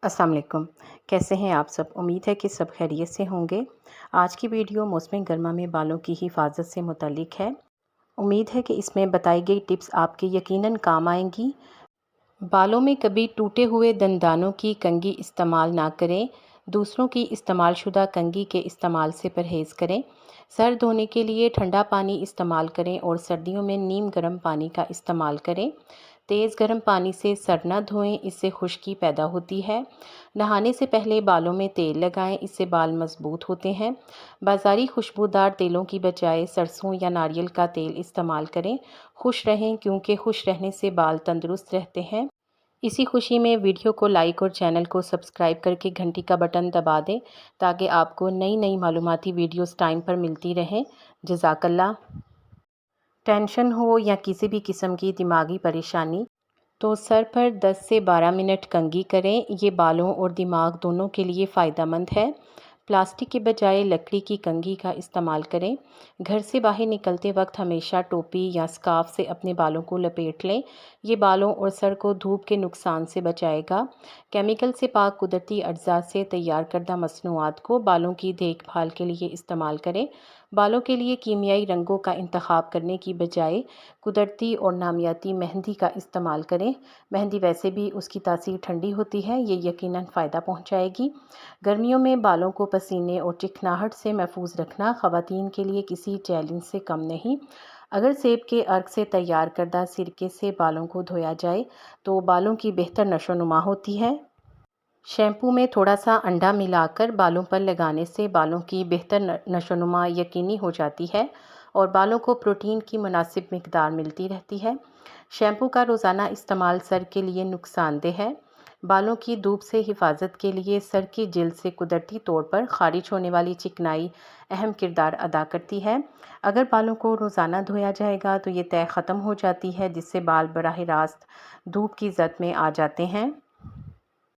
السلام علیکم۔ کیسے ہیں آپ سب؟ امید ہے کہ سب خیریت سے ہوں گے۔ آج کی ویڈیو موسم گرما میں بالوں کی حفاظت سے متعلق ہے۔ امید ہے کہ اس میں بتائی گئی ٹپس آپ کے یقیناً کام آئیں گی۔ بالوں میں کبھی ٹوٹے ہوئے دندانوں کی کنگھی استعمال نہ کریں۔ دوسروں کی استعمال شدہ کنگھی کے استعمال سے پرہیز کریں۔ سر دھونے کے لیے ٹھنڈا پانی استعمال کریں اور سردیوں میں نیم گرم پانی کا استعمال کریں۔ تیز گرم پانی سے سر نہ دھوئیں، اس سے خشکی پیدا ہوتی ہے۔ نہانے سے پہلے بالوں میں تیل لگائیں، اس سے بال مضبوط ہوتے ہیں۔ بازاری خوشبودار تیلوں کی بجائے سرسوں یا ناریل کا تیل استعمال کریں۔ خوش رہیں کیونکہ خوش رہنے سے بال تندرست رہتے ہیں۔ اسی خوشی میں ویڈیو کو لائک اور چینل کو سبسکرائب کر کے گھنٹی کا بٹن دبا دیں تاکہ آپ کو نئی معلوماتی ویڈیوز ٹائم پر ملتی رہیں۔ جزاک اللہ۔ ٹینشن ہو یا کسی بھی قسم کی دماغی پریشانی تو سر پر 10 سے 12 منٹ کنگھی کریں۔ یہ بالوں اور دماغ دونوں کے لیے فائدہ مند ہے۔ پلاسٹک کے بجائے لکڑی کی کنگھی کا استعمال کریں۔ گھر سے باہر نکلتے وقت ہمیشہ ٹوپی یا اسکارف سے اپنے بالوں کو لپیٹ لیں۔ یہ بالوں اور سر کو دھوپ کے نقصان سے بچائے گا۔ کیمیکل سے پاک قدرتی اجزاء سے تیار کردہ مصنوعات کو بالوں کی دیکھ بھال کے لیے استعمال کریں۔ بالوں کے لیے کیمیائی رنگوں کا انتخاب کرنے کی بجائے قدرتی اور نامیاتی مہندی کا استعمال کریں۔ مہندی ویسے بھی اس کی تاثیر ٹھنڈی ہوتی ہے، یہ یقیناً فائدہ پہنچائے گی۔ گرمیوں میں بالوں کو پسینے اور چکناہٹ سے محفوظ رکھنا خواتین کے لیے کسی چیلنج سے کم نہیں۔ اگر سیب کے عرق سے تیار کردہ سرکے سے بالوں کو دھویا جائے تو بالوں کی بہتر نشو و نما ہوتی ہے۔ شیمپو میں تھوڑا سا انڈا ملا کر بالوں پر لگانے سے بالوں کی بہتر نشو و نما یقینی ہو جاتی ہے اور بالوں کو پروٹین کی مناسب مقدار ملتی رہتی ہے۔ شیمپو کا روزانہ استعمال سر کے لیے نقصان دہ ہے۔ بالوں کی دھوپ سے حفاظت کے لیے سر کی جلد سے قدرتی طور پر خارج ہونے والی چکنائی اہم کردار ادا کرتی ہے۔ اگر بالوں کو روزانہ دھویا جائے گا تو یہ طے ختم ہو جاتی ہے، جس سے بال براہ راست دھوپ کی زد میں آ جاتے ہیں۔